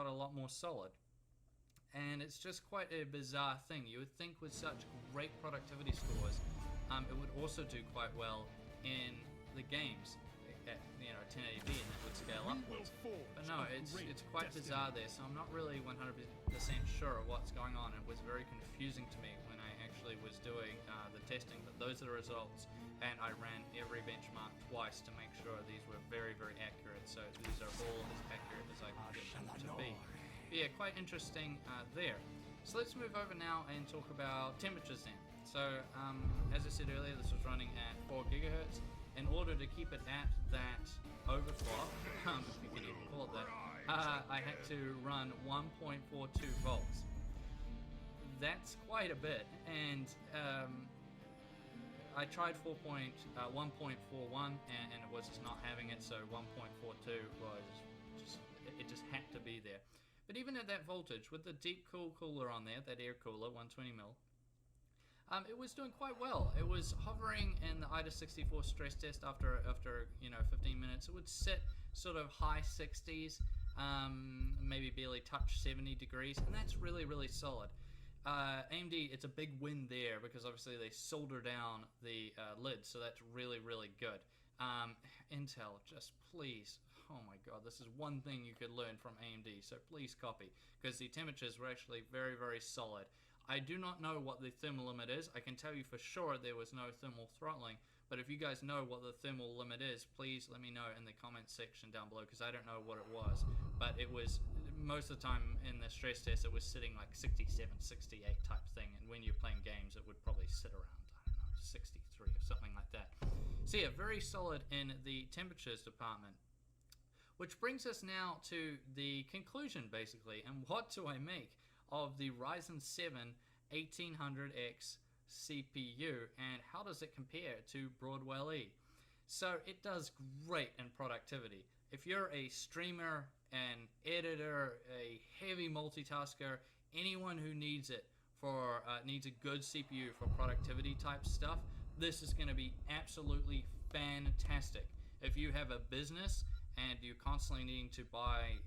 got a lot more solid. And it's just quite a bizarre thing. You would think with such great productivity scores, it would also do quite well in the games at 1080p, and that would scale upwards. But no, it's quite bizarre there, so I'm not really 100% sure of what's going on. It was very confusing to me when I actually was doing the testing, but those are the results, and I ran every benchmark twice to make sure these were very, very accurate, so these are all as accurate as I could get them to be. But yeah, quite interesting there. So let's move over now and talk about temperatures then. So as I said earlier, this was running at 4 gigahertz. In order to keep it at that overclock, if you can even call it that, I had to run 1.42 volts. That's quite a bit, and I tried 1.41 and it was just not having it, so 1.42 was just had to be there. But even at that voltage, with the deep cool cooler on there, that air cooler, 120mm, it was doing quite well. It was hovering in the IDA 64 stress test after 15 minutes. It would sit sort of high 60s, maybe barely touch 70 degrees, and that's really, really solid. AMD, it's a big win there because obviously they solder down the lid, so that's really, really good. Intel, just please, oh my god, this is one thing you could learn from AMD, so please copy, because the temperatures were actually very, very solid. I do not know what the thermal limit is. I can tell you for sure there was no thermal throttling, but if you guys know what the thermal limit is, please let me know in the comments section down below, because I don't know what it was. But it was, most of the time in the stress test, it was sitting like 67, 68 type thing, and when you're playing games, it would probably sit around, I don't know, 63 or something like that. So yeah, very solid in the temperatures department. Which brings us now to the conclusion, basically, and what do I make of the Ryzen 7 1800X CPU, and how does it compare to Broadwell E? So it does great in productivity. If you're a streamer, an editor, a heavy multitasker, anyone who needs it for needs a good CPU for productivity type stuff, this is going to be absolutely fantastic. If you have a business and you're constantly needing to buy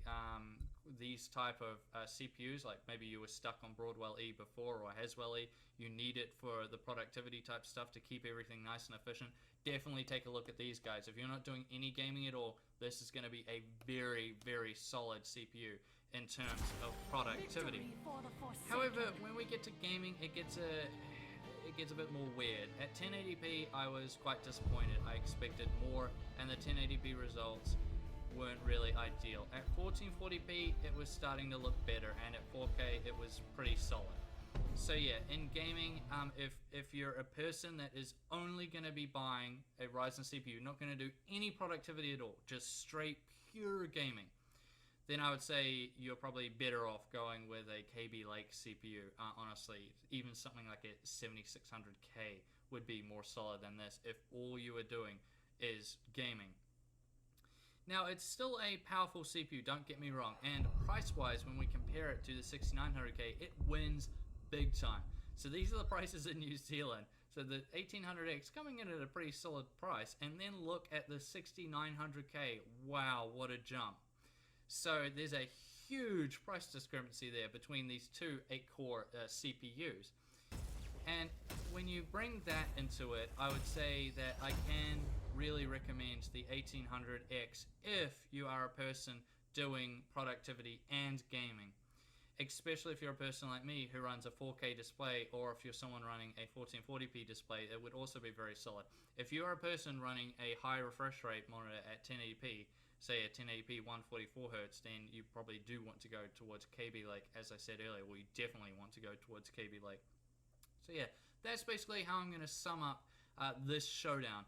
these type of CPUs, like maybe you were stuck on Broadwell E before or Haswell E, you need it for the productivity type stuff to keep everything nice and efficient, definitely take a look at these guys. If you're not doing any gaming at all, this is going to be a very, very solid CPU in terms of productivity. However, when we get to gaming, it gets a bit more weird. At 1080p, I was quite disappointed. I expected more, and the 1080p results weren't really ideal. At 1440p, it was starting to look better, and at 4K, it was pretty solid. So yeah, in gaming, if you're a person that is only going to be buying a Ryzen CPU, not going to do any productivity at all, just straight pure gaming, then I would say you're probably better off going with a KB Lake CPU. Honestly, even something like a 7600K would be more solid than this if all you are doing is gaming. Now, it's still a powerful CPU, don't get me wrong, and price-wise, when we compare it to the 6900K, it wins big time. So these are the prices in New Zealand. So the 1800X coming in at a pretty solid price, and then look at the 6900K. Wow, what a jump. So there's a huge price discrepancy there between these two 8-core CPUs. And when you bring that into it, I would say that I can really recommend the 1800X if you are a person doing productivity and gaming. Especially if you're a person like me who runs a 4K display, or if you're someone running a 1440p display, it would also be very solid. If you are a person running a high refresh rate monitor at 1080p, say a 1080p 144Hz, then you probably do want to go towards KB Lake, as I said earlier. Well, you definitely want to go towards KB Lake. So yeah, that's basically how I'm going to sum up this showdown.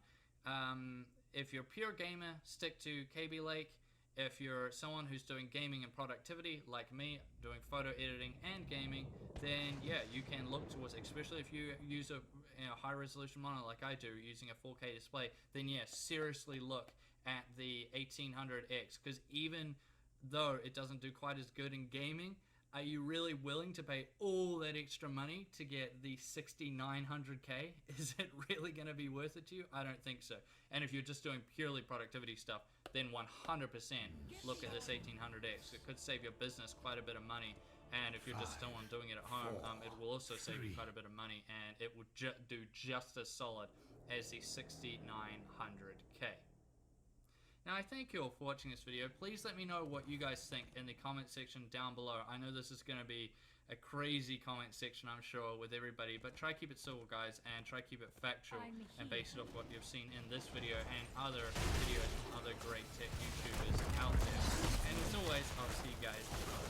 If you're a pure gamer, stick to KB Lake. If you're someone who's doing gaming and productivity, like me, doing photo editing and gaming, then yeah, you can look towards, especially if you use a high resolution monitor like I do, using a 4K display, then yeah, seriously look at the 1800X, because even though it doesn't do quite as good in gaming, are you really willing to pay all that extra money to get the 6900K? Is it really going to be worth it to you? I don't think so. And if you're just doing purely productivity stuff, then 100% look at this 1800X. It could save your business quite a bit of money, and if you're just still on doing it at home, it will also save you quite a bit of money, and it would do just as solid as the 6900K. Now, I thank you all for watching this video. Please let me know what you guys think in the comment section down below. I know this is going to be a crazy comment section, I'm sure, with everybody, but try keep it civil, guys, and try keep it factual and base it off what you've seen in this video and other videos from other great tech YouTubers out there. And as always, I'll see you guys tomorrow.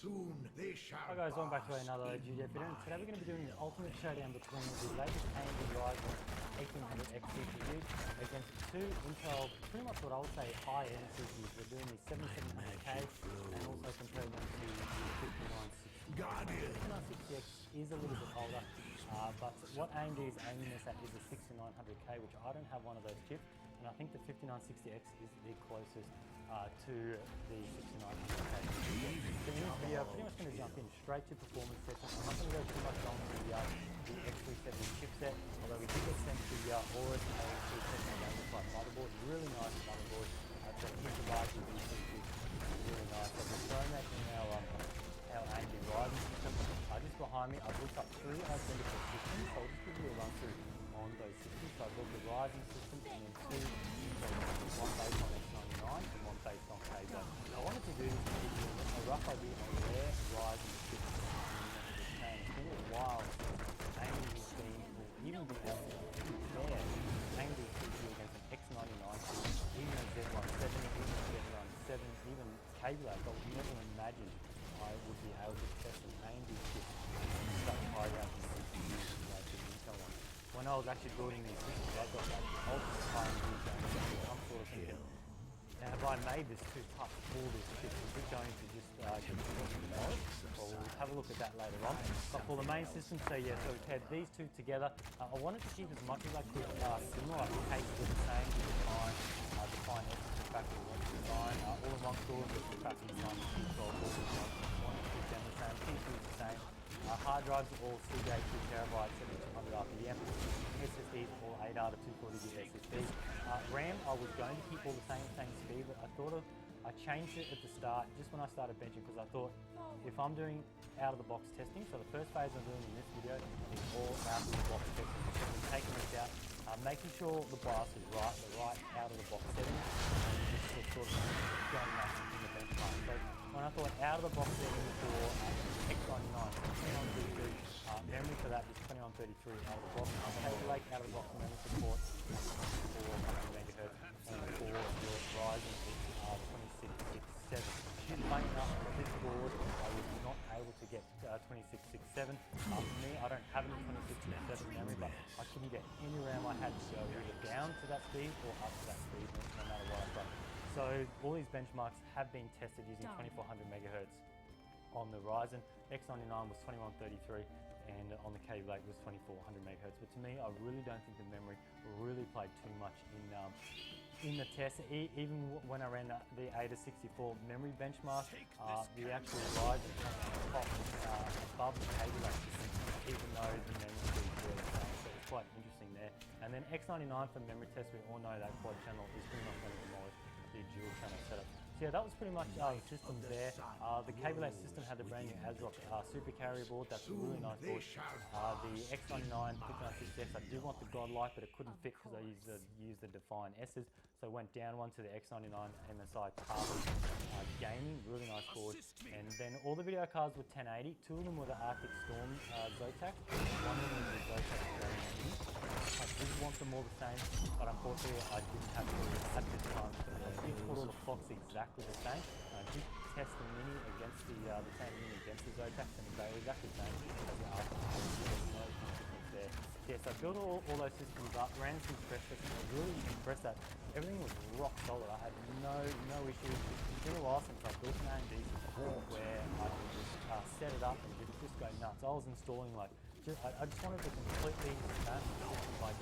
Soon they shall. Hi guys, welcome back to another GDF video. Today we're going to be doing the ultimate showdown between the latest AMD Ryzen 1800X CPU against two Intel, pretty much what I would say high-end CPUs. We're doing the 7700K and also comparing them to the 5960. The 5960X is a little bit older, but what AMD is aiming this at is the 6900K, which I don't have one of those chips, and I think the 5960X is the closest to the 6900K. So in this video, I'm pretty much going to jump in straight to performance settings. I'm not going to go too much on the X370 chipset, although we did get sent the Aorus A270 motherboard. Really nice motherboard. It's got a gigabyte of CPU. Really nice. So we're throwing that in our AMD Ryzen system. Just behind me, I've looked up three identical systems, so I'll just give you a run through on those systems. So I've got the Ryzen system and then two Intel systems, one based on X99 and one based on K-Block. I wanted to do this to give you a rough idea on where Ryzen sits in the chain. It's been a while since AMD has been, or even been able to compare AMD CPU against an X99 system, even a Z170, even a Z107, even K-Block. I would never imagine I would be able to test an AMD chip in such high ranking CPUs like the Intel one. When I was actually building these systems, I got like the ultimate AMD game. I'm sort of thinking, have I made this too tough for this chip? Is it going to just get tomorrow? Well, we'll have a look at that later on. But for the main system, so yeah, so we've had these two together. I wanted to keep as much as I could similar. The cases are the same, define X is the factory one design. All-in-one stores is the factory design. One to keep them the same. CPU is the same. Hard drives are all CJ 2TB, 7200 RPM. SSDs all 8 out of 240GB SSDs. RAM, I was going to keep all the same speed, but I changed it at the start, just when I started benching, because I thought, if I'm doing out-of-the-box testing, so the first phase I'm doing in this video is all out-of-the-box testing. So I'm taking this out, making sure the BIOS is right, the right out-of-the-box settings, and just sort of going up in the benchmark. So when I thought out-of-the-box settings for X99, 2132, memory for that is 2133 out of the box. Table Lake out of the box memory support for 400 megahertz, and for your Ryzen is 2667. Funny enough, for this board, I was not able to get 2667. For me, I don't have any 2667 memory, but I couldn't get any RAM I had to go either down to that speed or up to that speed, no matter what I've got. So all these benchmarks have been tested using 2400 megahertz on the Ryzen. X99 was 2133. And on the K Lake was 2400 megahertz. But to me, I really don't think the memory really played too much in the test. Even when I ran the AIDA64 memory benchmark, the actual Ryzen top above the K Lake system, even though the memory speed were the same. So it was quite interesting there. And then X99 for memory test, we all know that quad channel is pretty much going to demolish the dual channel setup. So yeah, that was pretty much the systems there. The Cable A system had the brand new ASRock super carrier board. That's a really nice board. The X99 5960X, I did want the Godlike, but it couldn't fit because I used the Define S's. So I went down one to the X99 MSI Carbon Gaming, really nice board. And then all the video cards were 1080. Two of them were the Arctic Storm Zotac. One of them was the Zotac Dragon. I did want them all the same, but unfortunately I didn't have to at this time. I did put all the clocks exactly the same. I did test the Mini against the Tan Mini against the Zotac, and they were exactly the same as the Arctic Storm. There's no difference there. Yeah, so I built all those systems up, ran some stress tests, and I was really impressed that everything was rock solid. I had no issues. It's been a while since I built an AMD where I could just set it up and just go nuts. I was installing like, I just wanted to completely smash the system by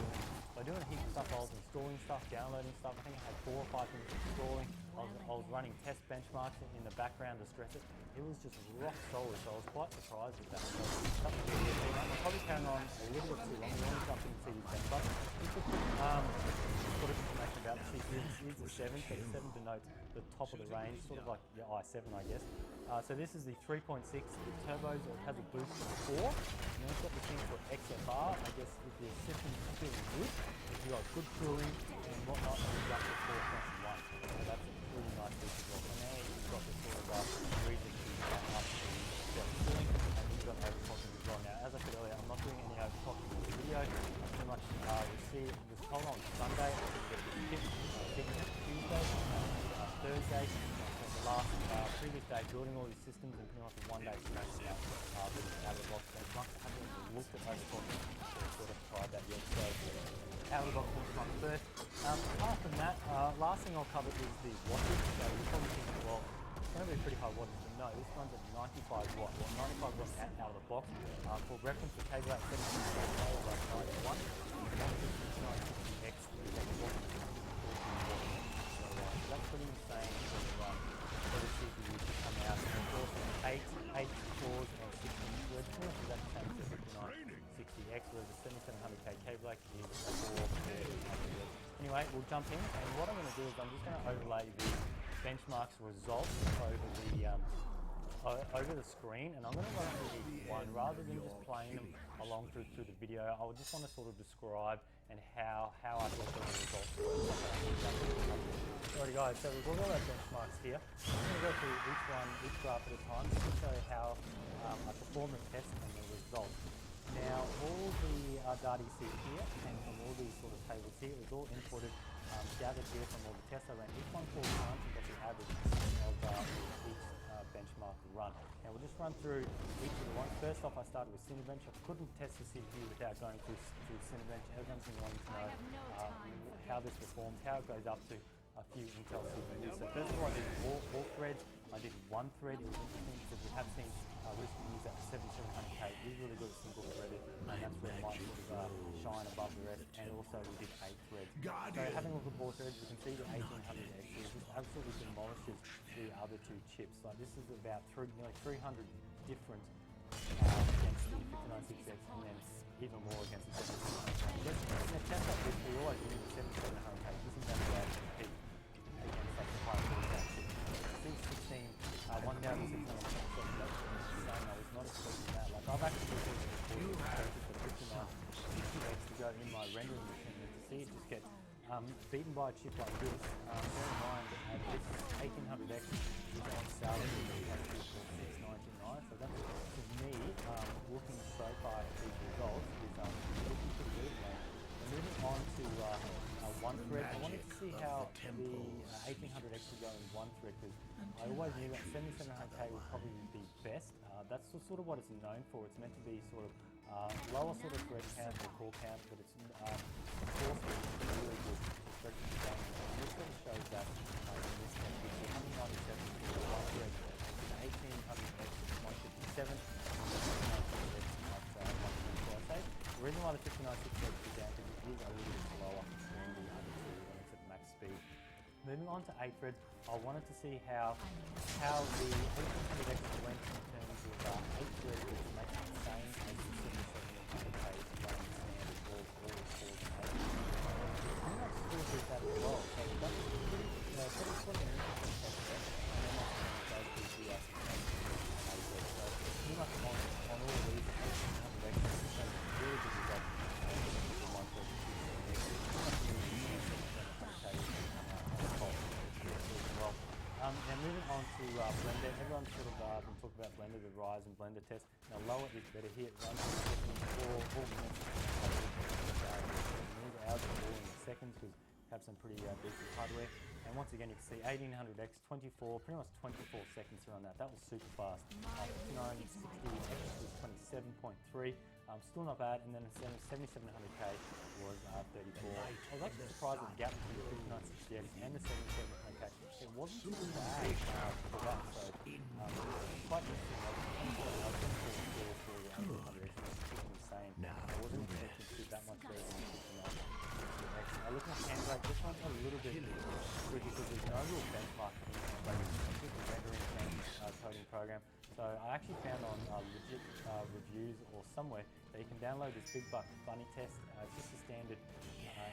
doing a heap of stuff. I was installing stuff, downloading stuff. I think I had 4 or 5 things installing. I was running test benchmarks in the background to stress it. It was just rock solid, so I was quite surprised with that. So something to do. I'm probably carrying on a little bit too long. We want to jump into these benchmarks. Just a quick sort of information about the CPU. This is the 7, so the 7 denotes the top of the range, sort of like your i7, I guess. So this is the 3.6. The turbos, it has a boost of 4. And then it's got the thing for XFR. I guess if your system's feeling good, if you've got good cooling and whatnot, then you jump to 4.1. So that's a really nice boost as well. And now you've got the sort of region up to cooling, and you've got overclocking as well. Now, as I said earlier, I'm not doing any overclocking in the video. I pretty much it was told on Sunday. I didn't get a bit of tip. Tuesday, Thursday. previous day building all these systems and pretty much in one day smashing out the out of the box benchmarks. I haven't even looked at overclocking or sort of tried that yet. So out of the box benchmark first. Apart from that, last thing I'll cover is the wattage. So you're probably thinking, well, it's going to be pretty high wattage, but no, this runs at 95 watt. Well, 95 watts out of the box. For reference, the cable at 17 was like 91. The 15960X is at 40 watts. So that's pretty insane for the CPU to come out. And of course, 8 cores and 16 threads. Pretty much exactly the same as the 5960X, whereas the 7700K cable is 4 threads. Anyway, we'll jump in, and what I'm going to do is I'm just going to overlay the benchmarks results over the screen, and I'm going to run through each one rather than just playing them along through the video. I would just want to sort of describe and how I thought the results were. Alrighty guys, so we've got all our benchmarks here. I'm going to go through each graph at a time just to show you how I perform the test and the results. Now, all the data you see here and from all these sort of tables here is all imported, gathered here from all the tests I ran. Each one 4 times and got the average of each benchmark run. Now, we'll just run through each of the ones. First off, I started with Cinebench. I couldn't test the CPU without going through Cinebench. Everyone's been wanting to know how this performs, how it goes up to a few Intel CPUs. So first of all, I did all threads. I did 1 thread. It was interesting because we have seen use that 7700K is really good at single threaded, and that's where it might sort of shine above the rest. And also we did 8 threads. So having a look at 4 threads, you can see the 1800X just absolutely demolishes the other 2 chips. Like this is about nearly 300 different against the 5960X, and then even more against the 7700K. In a test like this, we always use the 7700K. This is going to be able to compete against like the high quality chip. C16, 1600X. I was not expecting that. Like I've actually been expected the 5960X to go in my rendering machine, and to see it just get beaten by a chip like this. Bear in mind this 1800X is on sale at $699. So that's, to me, looking so far at these results, is looking pretty good. Moving on to 1 thread, I wanted to see how the 1800X would go in 1 thread, because I always knew that 7700K would probably be best. That's sort of what it's known for. It's meant to be sort of lower sort of thread count or core count, but it's forced to be really good for thread count. And this sort of shows that in this test, with the 197 for 1 thread, the 1800X is 157, and the 5960X is 154. So I say the reason why the 5960X is down is it is a little bit slower than the other 2 when it's at max speed. Moving on to 8 threads, I wanted to see how the 1800X went in terms of 8 threads, which makes it the same as the 7700K running standard all 4 and 8. I'm not sure with that as well. So that's pretty sort of an interesting test there. And then that's going to go to the 8 threads. So pretty much on all of these 1800X, it's a really good result. Now moving on to Blender, everyone's sort of been talking about Blender, the rise in Blender test. Now lower is better here, it runs for 4 minutes. Move hours all in seconds because we have some pretty decent hardware. And once again, you can see 1800X, 24, pretty much 24 seconds to run that. That was super fast. 5960X was 27.3. Still not bad, and then the 7700K was 34. I was actually surprised at the gap between the 5960X and the 7700K. It wasn't too bad for that, so quite interesting. I was going for the 1800X, it's insane. I wasn't expecting to see that much better than the 5960X. Now looking at Handbrake, this one's a little bit tricky because there's no real benchmark in Handbrake. It's just a rendering and coding program. So I actually found on legit reviews or somewhere that you can download this Big Buck Bunny test. It's just a standard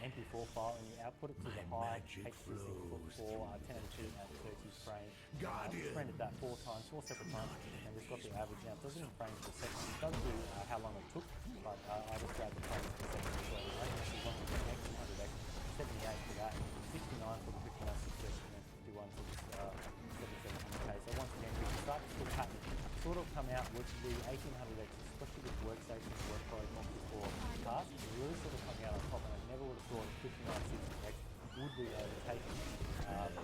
MP4 file, and you output it to the high H.264 1080p at 30 frames. I just rendered that 4 times, 4 separate times, and just got the average. Now it doesn't in frames per second. It does do how long it took, but I just grabbed the frames per second. So I actually got the 1800X, 78 for that, 69 for the 5960X, and then 51 for the 7700K. So once again, we can start to see a pattern sort of come out with the 1800X, especially with workstations, workload, not just for tasks. It's really sort of coming out on top, and I never would have thought 5960X would be overtaken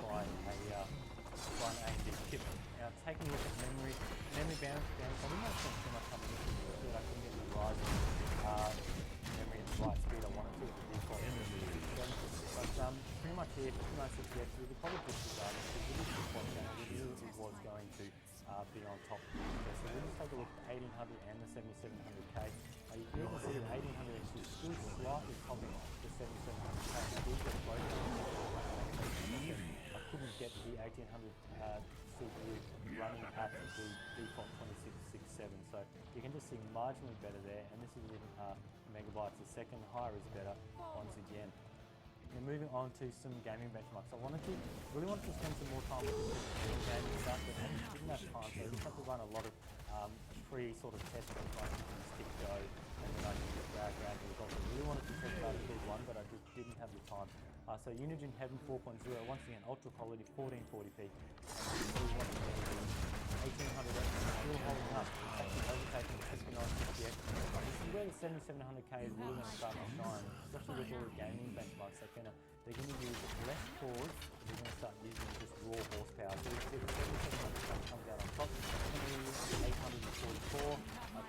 by an AMD taking a look at memory bounce, I didn't have too much coming into it. I thought I couldn't get the rising memory at the right speed I wanted to at the default. But pretty much here, 5960X, we could probably disregard it because it is what it was going to be on top. Okay, so we'll just take a look at the 1800 and the 7700K. You can even see that 1800X is still slightly topping the 7700K. I did get both I couldn't get the 1800 CPU running at the default 2667, so you can just see marginally better there, and this is in megabytes a second. Higher is better once again. And moving on to some gaming benchmarks. I really wanted to spend some more time with the gaming stuff, but I just didn't have time, so I just had to run a lot of free sort of tests like stick go, and then I can drag around the results. I really wanted to test out a good one, but I just didn't have the time. So Unigine Heaven 4.0, once again ultra quality 1440p, and once again the 1800X still holding up, actually overtaking the 5960X. This is where the 7700K is really going to start to shine, especially with all the gaming benchmarks. They're going to use less cores, they're going to start using just raw horsepower. So you see the 7700K comes out on top, 2844,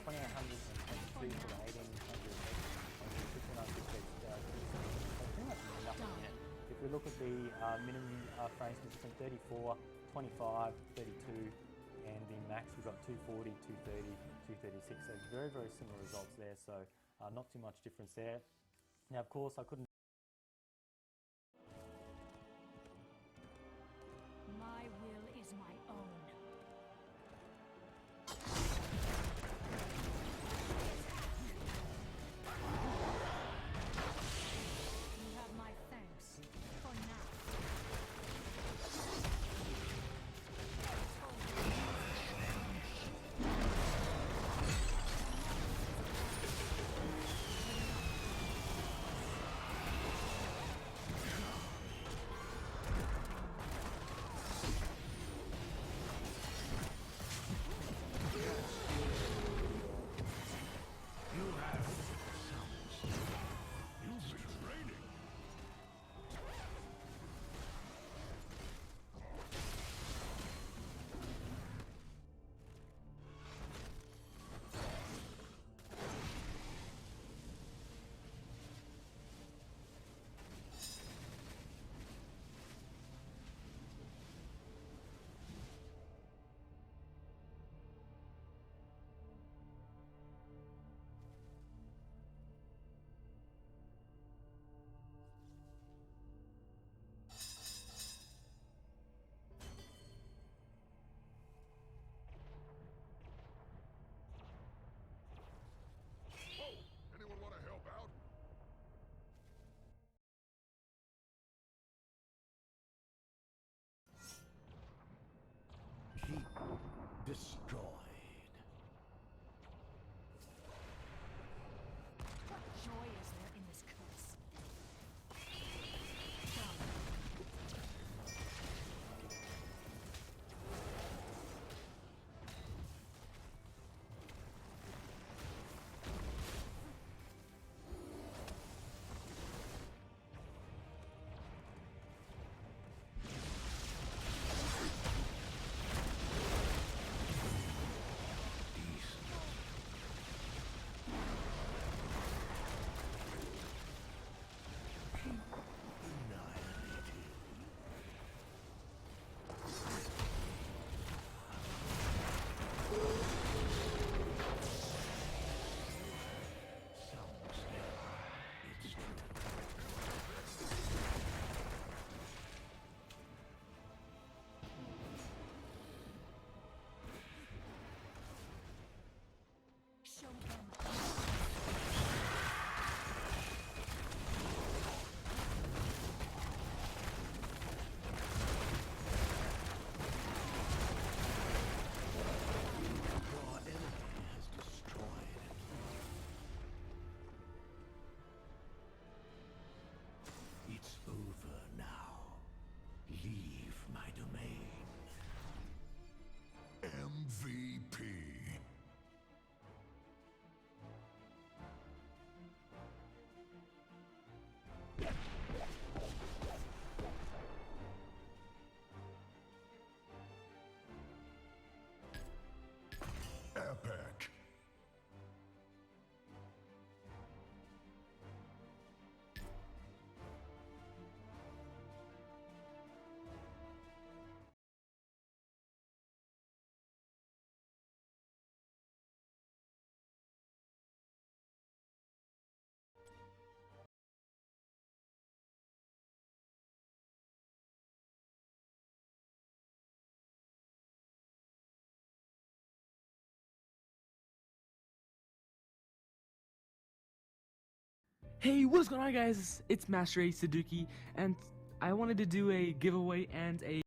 2822 for the 1800X, and the 5960X. Pretty much nothing in it. If we look at the minimum frames between 34, 25, 32, and the max we've got 240, 230, 236. So very, very similar results there. So not too much difference there. Now, of course, I couldn't. My will is my own. You have my thanks for now. Hey, what's going on, guys? It's Master A Saduki, and I wanted to do a giveaway and a